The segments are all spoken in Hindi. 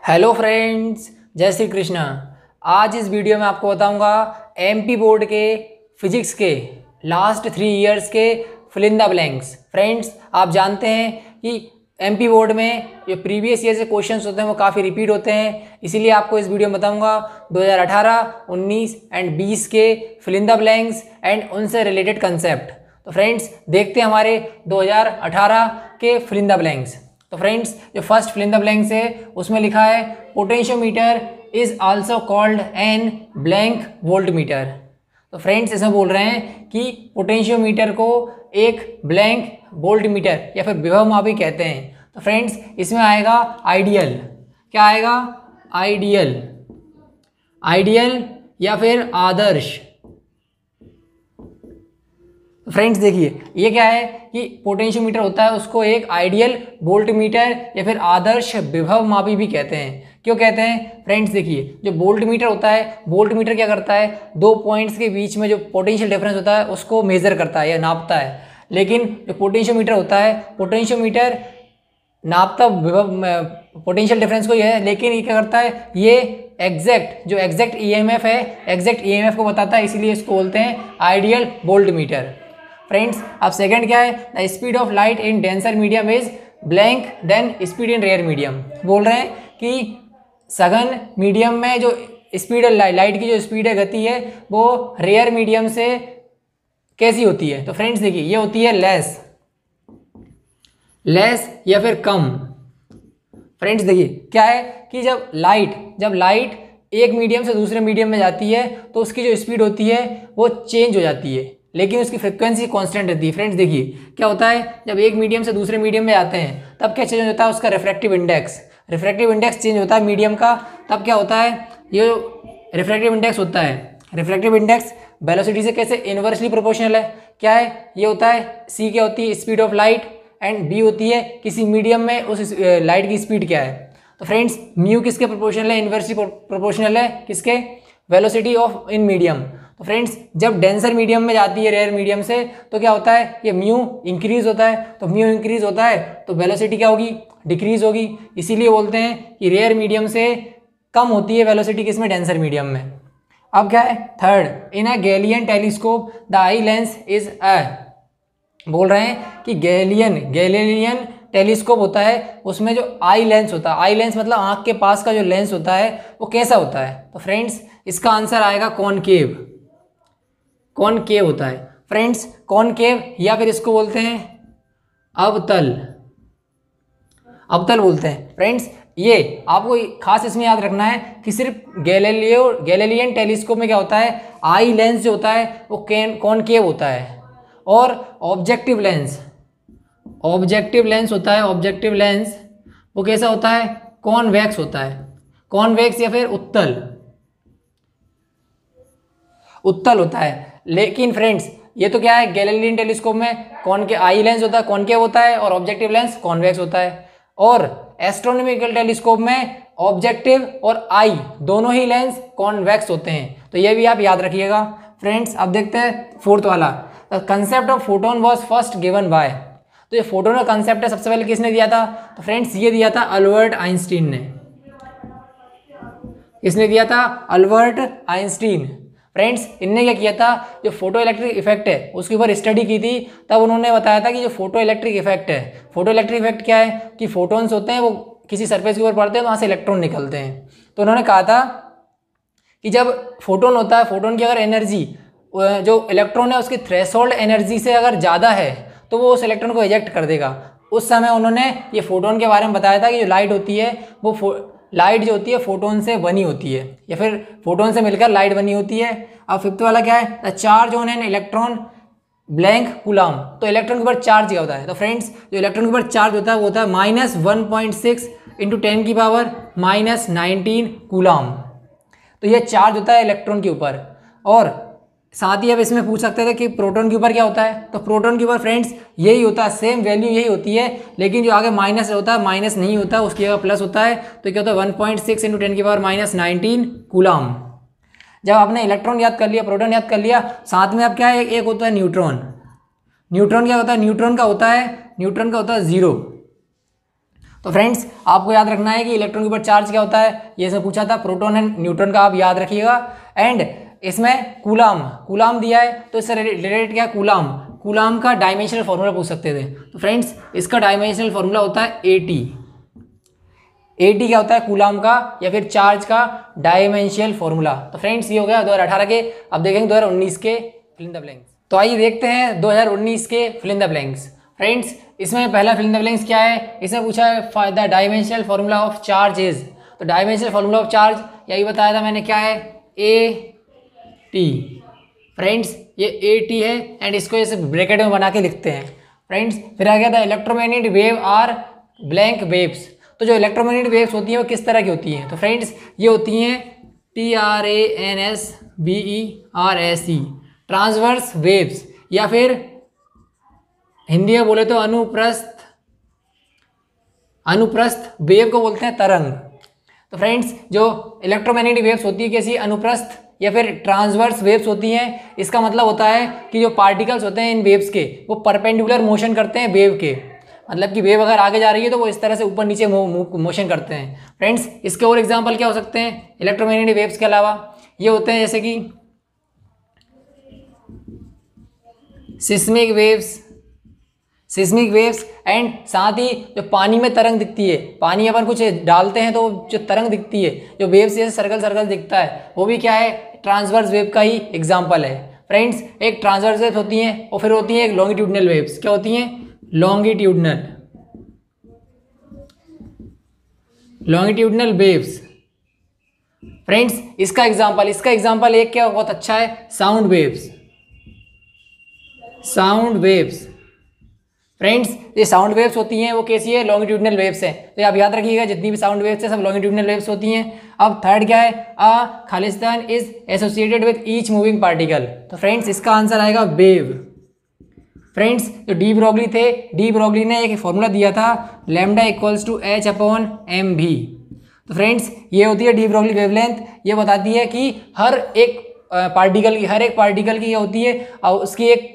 हेलो फ्रेंड्स, जय श्री कृष्ण। आज इस वीडियो में आपको बताऊंगा एमपी बोर्ड के फिजिक्स के लास्ट 3 इयर्स के fill in the blanks. Friends, आप जानते हैं कि एमपी बोर्ड में जो प्रीवियस ईयर से क्वेश्चंस होते हैं वो काफ़ी रिपीट होते हैं, इसीलिए आपको इस वीडियो में बताऊंगा 2018, 19 एंड 20 के fill in the blanks and उनसे रिलेटेड कंसेप्ट। तो फ्रेंड्स, देखते हैं हमारे 2018 के फिल इन द ब्लैंक्स। तो फ्रेंड्स, जो first fill in the blanks है उसमें लिखा है potentiometer is also called an blank voltmeter. तो फ्रेंड्स, इसमें बोल रहे हैं कि पोटेंशियोमीटर को एक ब्लैंक वोल्टमीटर या फिर विभवमापी कहते हैं। तो फ्रेंड्स, इसमें आएगा आइडियल। क्या आएगा? आइडियल, आइडियल या फिर आदर्श। फ्रेंड्स देखिए, ये क्या है कि पोटेंशियोमीटर होता है उसको एक आइडियल वोल्टमीटर या फिर आदर्श विभवमापी भी कहते हैं। क्यों कहते हैं? फ्रेंड्स देखिए, जो वोल्टमीटर होता है, वोल्टमीटर क्या करता है, दो पॉइंट्स के बीच में जो पोटेंशियल डिफरेंस होता है उसको मेजर करता है या नापता है। लेकिन जो पोटेंशियोमीटर होता है, पोटेंशियोमीटर नापता पोटेंशियल डिफरेंस को ही है, लेकिन ये क्या करता है, ये एग्जैक्ट ईएमएफ है, एग्जैक्ट ईएमएफ को बताता है, इसीलिए इसको बोलते हैं आइडियल वोल्टमीटर। फ्रेंड्स, अब सेकंड क्या है? The speed of light in denser medium is blank than speed in rare medium. बोल रहे हैं कि सघन मीडियम में जो स्पीड लाइट की जो स्पीड है, गति है, वो रेयर मीडियम से कैसी होती है? तो फ्रेंड्स देखिए, ये होती है लेस या फिर कम। फ्रेंड्स देखिए, क्या है कि जब लाइट एक मीडियम से दूसरे मीडियम में जाती है तो उसकी जो स्पीड होती है वो चेंज हो जाती है, लेकिन उसकी फ्रिक्वेंसी कांस्टेंट रहती है। फ्रेंड्स देखिए, क्या होता है, जब एक मीडियम से दूसरे मीडियम में आते हैं तब क्या चेंज होता है, उसका रिफ्रैक्टिव इंडेक्स चेंज होता है मीडियम का। तब क्या होता है, ये रिफ्रैक्टिव इंडेक्स होता है, रिफ्रैक्टिव इंडेक्स वेलोसिटी से कैसे इनवर्सली प्रोपोर्शनल है। क्या है, ये होता है सी क्या होती है, speed of light, and B होती है किसी मीडियम में उस लाइट की स्पीड क्या है। तो फ्रेंड्स, म्यू किसके प्रोपोर्शनल है, इनवर्सली प्रोपोर्शनल है किसके, वेलोसिटी ऑफ इन मीडियम। तो फ्रेंड्स, जब डेंसर मीडियम में जाती है रेयर मीडियम से तो क्या होता है, ये म्यू इंक्रीज होता है। तो म्यू इंक्रीज होता है तो वेलोसिटी क्या होगी, डिक्रीज होगी। इसीलिए बोलते हैं कि रेयर मीडियम से कम होती है वेलोसिटी किसमें, डेंसर मीडियम में। अब क्या है, third, in a Galilean telescope the eye lens is बोल रहे हैं कि गैलीलियन टेलीस्कोप होता है, उसमें जो आई लेंस होता है, आई लेंस मतलब आंख के पास का जो लेंस होता है वो कैसा होता है। तो फ्रेंड्स, इसका आंसर आएगा कॉनकेव होता है। फ्रेंड्स, कॉनकेव या फिर इसको बोलते हैं अवतल बोलते हैं। फ्रेंड्स, ये आपको खास इसमें याद रखना है कि सिर्फ गैलीलियन टेलीस्कोप में क्या होता है, आई लेंस जो होता है वो कॉनकेव होता है, और ऑब्जेक्टिव लेंस होता है, ऑब्जेक्टिव लेंस वो कैसा होता है, कॉन्वेक्स होता है, कॉन्वेक्स या फिर उत्तल होता है। लेकिन फ्रेंड्स, ये तो क्या है, गैलीलियन टेलीस्कोप में आई लेंस होता है, कॉनकेव होता है, और ऑब्जेक्टिव लेंस कॉन्वेक्स होता है। और एस्ट्रोनॉमिकल टेलीस्कोप में ऑब्जेक्टिव और आई दोनों ही लेंस कॉन्वेक्स होते हैं। तो ये भी आप याद रखिएगा। फ्रेंड्स, अब देखते हैं फोर्थ वाला, the concept of photon was first given by. तो ये फोटोन का कंसेप्ट है सबसे पहले किसने दिया था? तो फ्रेंड्स, ये दिया था अल्बर्ट आइंस्टीन ने। किसने दिया था? Albert Einstein. फ्रेंड्स, इनने क्या किया था, जो फोटो इलेक्ट्रिक इफेक्ट है उसके ऊपर स्टडी की थी, तब उन्होंने बताया था कि जो फोटो इलेक्ट्रिक इफेक्ट है, फोटो इलेक्ट्रिक इफेक्ट क्या है कि फोटोन्स होते हैं वो किसी सरफेस के ऊपर पड़ते हैं तो वहाँ से इलेक्ट्रॉन निकलते हैं। तो उन्होंने कहा था कि जब फोटोन होता है, फोटोन की अगर एनर्जी जो इलेक्ट्रॉन है उसकी थ्रेशोल्ड एनर्जी से अगर ज़्यादा है तो वो उस इलेक्ट्रॉन को इजेक्ट कर देगा। उस समय उन्होंने ये फोटोन के बारे में बताया था कि जो लाइट होती है वो लाइट जो होती है फोटोन से बनी होती है, या फिर फोटोन से मिलकर लाइट बनी होती है। अब फिफ्थ वाला क्या है, the charge on an electron blank coulomb. तो इलेक्ट्रॉन के ऊपर चार्ज क्या होता है? तो फ्रेंड्स, जो इलेक्ट्रॉन के ऊपर चार्ज होता है वो होता है -1.6 × 10⁻⁻19 कूलम। तो ये चार्ज होता है इलेक्ट्रॉन के ऊपर। और साथ ही अब इसमें पूछ सकते थे कि प्रोटॉन के ऊपर क्या होता है? तो प्रोटॉन के ऊपर फ्रेंड्स यही होता है, सेम वैल्यू यही होती है, लेकिन जो आगे माइनस होता है माइनस नहीं होता, उसकी जगह प्लस होता है। तो क्या होता है, 1.6 × 10⁻⁻19 कूलम। जब आपने इलेक्ट्रॉन याद कर लिया, प्रोटॉन याद कर लिया, साथ में अब क्या है, एक होता है न्यूट्रॉन क्या होता है, न्यूट्रॉन का होता है 0। तो फ्रेंड्स आपको याद रखना है कि इलेक्ट्रॉन के ऊपर चार्ज क्या होता है, ये इसमें पूछा था, प्रोटॉन एंड न्यूट्रॉन का आप याद रखिएगा। एंड इसमें कूलाम दिया है, तो इससे रिलेटेड क्या है, कूलाम का डायमेंशनल फॉर्मूला पूछ सकते थे। तो फ्रेंड्स इसका डायमेंशनल फॉर्मूला होता है AT क्या होता है, कूलाम का या फिर चार्ज का डायमेंशनल फॉर्मूला। तो फ्रेंड्स ये हो गया 2018 के। अब देखेंगे 2019 के फिल इन द ब्लैंक्स। तो आइए देखते हैं 2019 के fill in the blanks. Friends इसमें पहला फिल इन द ब्लैंक्स क्या है, इसमें पूछा है the dimensional formula of charge is. तो डायमेंशनल फॉर्मूला ऑफ चार्ज यही बताया था मैंने, क्या है, AT। फ्रेंड्स ये AT है एंड इसको ऐसे ब्रैकेट में बना के लिखते हैं। फ्रेंड्स फिर आ गया था electromagnetic wave are blank waves. तो जो इलेक्ट्रोमैग्नेटिक वेव्स होती हैं वो किस तरह की होती हैं, तो फ्रेंड्स ये होती हैं TRANSVERSE, ट्रांसवर्स वेव्स, या फिर हिंदी में बोले तो अनुप्रस्थ वेव को बोलते हैं तरंग। तो फ्रेंड्स जो इलेक्ट्रोमैग्नेटिक वेव्स होती है कैसी, अनुप्रस्थ या फिर ट्रांसवर्स वेव्स होती हैं। इसका मतलब होता है कि जो पार्टिकल्स होते हैं इन वेव्स के वो परपेंडिकुलर मोशन करते हैं वेव के, मतलब कि वेव अगर आगे जा रही है तो वो इस तरह से ऊपर नीचे मोशन करते हैं। फ्रेंड्स इसके और एग्जांपल क्या हो सकते हैं इलेक्ट्रोमैग्नेटिक वेव्स के अलावा, ये होते हैं जैसे कि सिस्मिक वेव्स एंड साथ ही जो पानी में तरंग दिखती है, पानी अपन कुछ डालते हैं तो जो तरंग दिखती है, जो वेव्स जैसे सर्कल दिखता है, वो भी क्या है, ट्रांसवर्स वेव का ही एग्जांपल है। फ्रेंड्स एक ट्रांसवर्स वेव्स होती हैं और फिर होती हैं एक लॉन्गिट्यूडनल वेव्स। क्या होती हैं, लॉन्गिट्यूडनल वेव्स। फ्रेंड्स इसका एग्जांपल एक क्या बहुत अच्छा है, साउंड वेव्स। फ्रेंड्स ये साउंड वेव्स होती हैं वो कैसी है, लॉन्गिट्यूडनल वेव्स हैं। तो आप याद रखिएगा जितनी भी साउंड वेव्स हैं सब लॉन्गिट्यूडनल वेव्स होती हैं। अब थर्ड क्या है, Khalistan is associated with each moving particle. तो फ्रेंड्स इसका आंसर आएगा वेव। फ्रेंड्स जो डी ब्रोगली ने एक फॉर्मूला दिया था, लैम्डा इक्वल्स टू H/mv। तो फ्रेंड्स ये होती है डी ब्रोगली वेवलेंथ। ये बताती है कि हर एक पार्टिकल की क्या होती है, और उसकी एक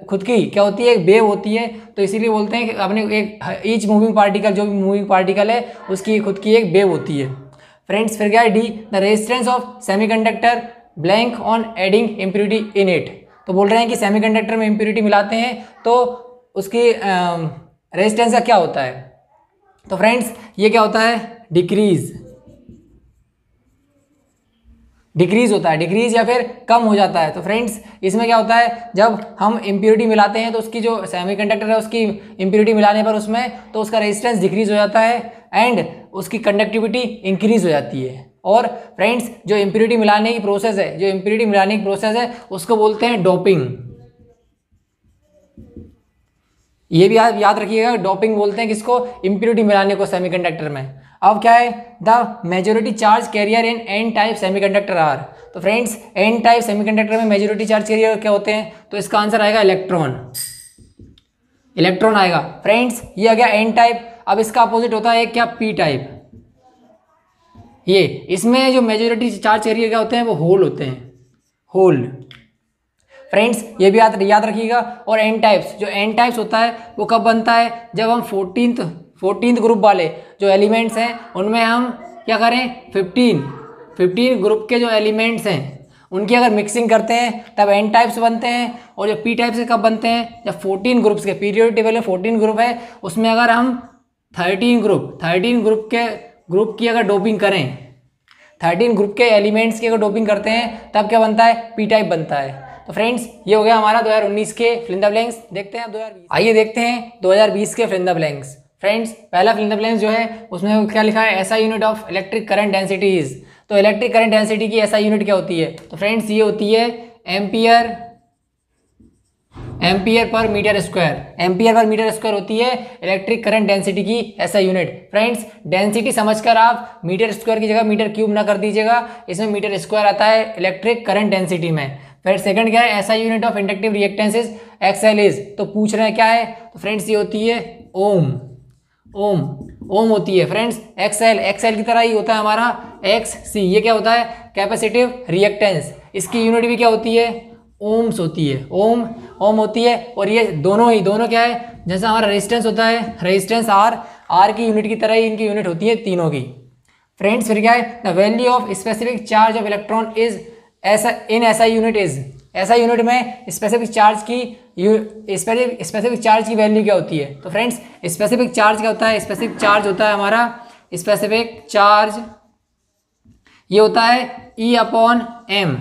खुद की क्या होती है, एक वेव होती है। तो इसीलिए बोलते हैं कि अपने एक ईच मूविंग पार्टिकल, जो भी मूविंग पार्टिकल है उसकी खुद की एक वेव होती है। फ्रेंड्स फिर क्या है, D the resistance of semiconductor blank on adding impurity in it. तो बोल रहे हैं कि सेमीकंडक्टर में इम्प्योरिटी मिलाते हैं तो उसकी रेजिस्टेंस का क्या होता है। तो फ्रेंड्स ये क्या होता है, डिक्रीज होता है, डिक्रीज या फिर कम हो जाता है। तो फ्रेंड्स इसमें क्या होता है, जब हम इम्प्योरिटी मिलाते हैं तो उसकी जो सेमीकंडक्टर है उसकी इम्प्योरिटी मिलाने पर उसमें तो उसका रेजिस्टेंस डिक्रीज हो जाता है एंड उसकी कंडक्टिविटी इंक्रीज हो जाती है। और फ्रेंड्स जो इम्प्योरिटी मिलाने की प्रोसेस है उसको बोलते हैं डोपिंग। ये भी आप याद रखिएगा, डोपिंग बोलते हैं किसको, इम्प्योरिटी मिलाने को सेमीकंडक्टर में। अब क्या है, the majority charge carrier in N type semiconductor are. तो फ्रेंड्स एन टाइप सेमीकंडक्टर में मेजॉरिटी चार्ज कैरियर क्या होते हैं, तो इसका आंसर आएगा इलेक्ट्रॉन आएगा। फ्रेंड्स ये आ गया एन टाइप। अब इसका अपोजिट होता है क्या, पी टाइप। ये इसमें जो मेजॉरिटी चार्ज कैरियर क्या होते हैं, वो होल होते हैं, होल। फ्रेंड्स ये भी याद रखिएगा। और एन टाइप्स, जो एन टाइप्स होता है वो कब बनता है, जब हम 14th ग्रुप वाले जो एलिमेंट्स हैं उनमें हम क्या करें, 15 ग्रुप के जो एलिमेंट्स हैं उनकी अगर मिक्सिंग करते हैं तब एन टाइप्स बनते हैं। और जो पी टाइप्स कब बनते हैं, जब 14 ग्रुप्स के पीरियोडिक टेबल में 14 ग्रुप है उसमें अगर हम 13 ग्रुप की अगर डोपिंग करें, 13 ग्रुप के एलिमेंट्स की अगर डोपिंग करते हैं तब क्या बनता है, पी टाइप बनता है। तो फ्रेंड्स ये हो गया हमारा 2019 के फिल इन द ब्लैंक्स। देखते हैं 2020, आइए देखते हैं 2020 के fill in the blanks. Friends पहला फिल इन द ब्लैंक्स जो है उसमें क्या लिखा है, SI unit of electric current density is. तो इलेक्ट्रिक करंट डेंसिटी की ऐसा यूनिट क्या होती है, तो फ्रेंड्स ये होती है एम्पियर पर मीटर स्क्वायर होती है इलेक्ट्रिक करंट डेंसिटी की ऐसा यूनिट। फ्रेंड्स डेंसिटी समझकर आप मीटर स्क्वायर की जगह मीटर क्यूब ना कर दीजिएगा, इसमें मीटर स्क्वायर आता है इलेक्ट्रिक करंट डेंसिटी में। फिर सेकंड क्या है, SI unit of inductive reactances XL is. तो पूछ रहे हैं क्या है, तो फ्रेंड्स ये होती है ओम होती है। फ्रेंड्स एक्सएल की तरह ही होता है हमारा XC। ये क्या होता है, कैपेसिटिव रिएक्टेंस। इसकी यूनिट भी क्या होती है, ओम्स होती है, ओम होती है। और ये दोनों क्या है, जैसा हमारा रेजिस्टेंस होता है, रेजिस्टेंस R आर की यूनिट की तरह ही इनकी यूनिट होती है तीनों की। फ्रेंड्स फिर क्या है, the value of specific charge of electron is ऐसा इन ऐसा यूनिट इज, ऐसा यूनिट में स्पेसिफिक चार्ज की स्पेसिफिक चार्ज की वैल्यू क्या होती है। तो फ्रेंड्स स्पेसिफिक चार्ज क्या होता है, स्पेसिफिक चार्ज होता है हमारा, स्पेसिफिक चार्ज ये होता है E अपॉन एम,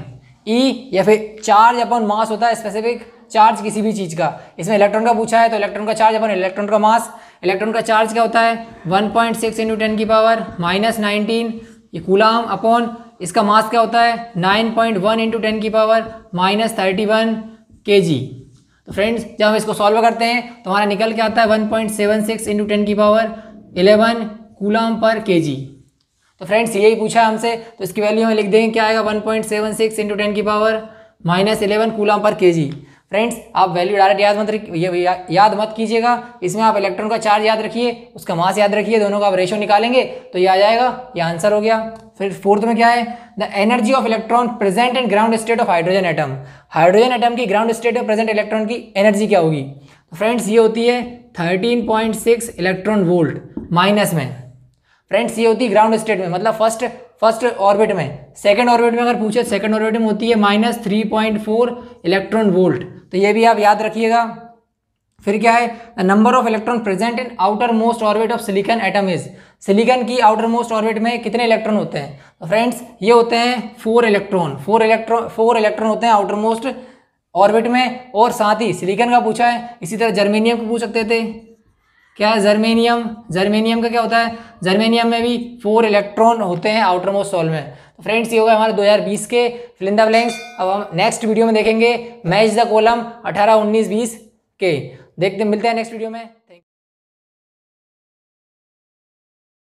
ई या फिर चार्ज अपॉन मास होता है स्पेसिफिक चार्ज किसी भी चीज़ का। इसमें इलेक्ट्रॉन का पूछा है तो इलेक्ट्रॉन का चार्ज अपॉन इलेक्ट्रॉन का मास। इलेक्ट्रॉन का चार्ज क्या होता है 1.6 इंटू 10 की पावर माइनस 19 ये कूलाम अपॉन इसका मास क्या होता है 9.1 इंटू 10 की पावर माइनस 31 kg। तो फ्रेंड्स जब हम इसको सॉल्व करते हैं तो हमारा निकल के आता है 1.76 इंटू 10 की पावर 11 कूलाम पर kg। तो फ्रेंड्स यही पूछा है हमसे, तो इसकी वैल्यू हमें लिख देंगे क्या आएगा 1.76 इंटू 10 की पावर माइनस 11 कूलाम पर kg। फ्रेंड्स आप वैल्यू डायरेक्ट याद मत कीजिएगा, इसमें आप इलेक्ट्रॉन का चार्ज याद रखिए, उसका मास याद रखिए, दोनों का आप रेशो निकालेंगे तो ये आ जाएगा, ये आंसर हो गया। फिर फोर्थ में क्या है, the energy of electron present in ground state of hydrogen atom. Hydrogen atom की ग्राउंड स्टेट में प्रेजेंट इलेक्ट्रॉन की एनर्जी क्या होगी। तो फ्रेंड्स ये होती है 13.6 इलेक्ट्रॉन वोल्ट माइनस में। फ्रेंड्स ये होती है ग्राउंड स्टेट में, मतलब फर्स्ट ऑर्बिट में। सेकंड ऑर्बिट में अगर पूछे, सेकंड ऑर्बिट में होती है माइनस 3.4 इलेक्ट्रॉन वोल्ट, तो ये भी आप याद रखिएगा। फिर क्या है, the number of electron present in outer most orbit of silicon atom is. Silicon की आउटर मोस्ट ऑर्बिट में कितने इलेक्ट्रॉन होते हैं। तो फ्रेंड्स ये होते हैं 4 इलेक्ट्रॉन होते हैं आउटर मोस्ट ऑर्बिट में। और साथ ही सिलिकॉन का पूछा है, इसी तरह जर्मेनियम को पूछ सकते थे। क्या है जर्मेनियम का क्या होता है, जर्मेनियम में भी 4 इलेक्ट्रॉन होते हैं आउटर मोस्ट सोल में। तो फ्रेंड्स ये होगा हमारे 2020 के फिल इन द ब्लैंक्स। अब हम नेक्स्ट वीडियो में देखेंगे मैच द कॉलम 18, 19, 20 के। देखते मिलते हैं नेक्स्ट वीडियो में।